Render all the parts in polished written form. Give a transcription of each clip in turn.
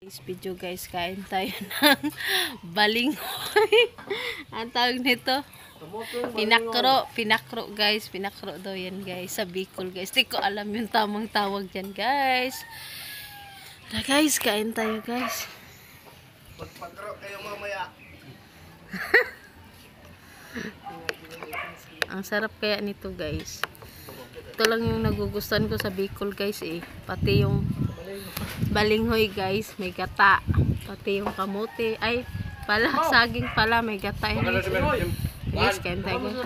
This video guys, kain tayo ng balinghoy. Ang tawag nito, pinakro guys, pinakro daw yan guys, sa Bicol guys. Di ko alam yung tamang tawag dyan guys. Tara guys, kain tayo guys. Magpagro kayo mamaya. Ang sarap kaya nito guys. Ito lang yung nagugustuhan ko sa Bicol guys eh. Pati yung balinghoy guys, may gata. Pati yung kamote. Ay, pala, saging pala, may gata. Guys, kain tayo guys.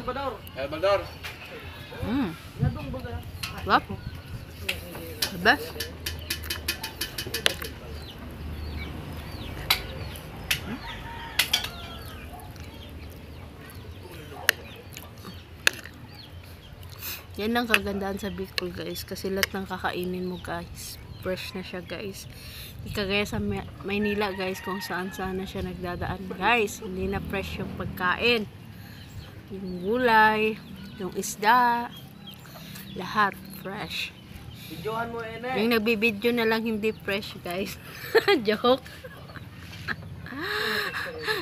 Elbaldor. Wap. Bas. Yan ang kagandahan sa Bicol guys, kasi lahat ng kakainin mo guys, fresh na siya guys. Hindi kagaya sa Maynila guys, kung saan na siya nagdadaan guys. Hindi na fresh yung pagkain. Yung gulay, yung isda, lahat fresh. Videohan mo ene. Yung nagbibideo na lang hindi fresh guys. Joke.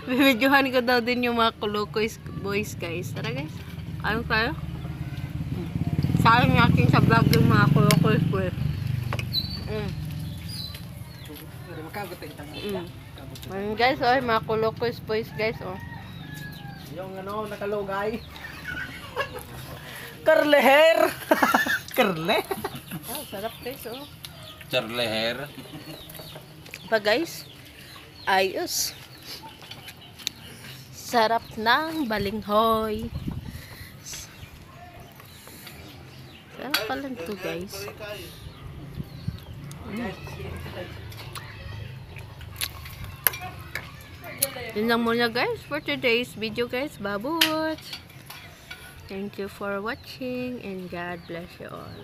Bibidyohan ko daw din yung mga Kulukoy boys guys. Tara guys, ano tayo? Sayang natin sa vlog yung mga Kulukoy boys. Ayun guys, oh, mga Kulukoy boys guys, oh. Yung ano, nakalugay. Karleher. Karle. Oh, sarap guys, oh. Charleher. Pa guys, ayos. Sarap ng balinghoy. Sarap pala ito guys. Yun lang muna guys for today's video guys. Babut! Thank you for watching and God bless you all.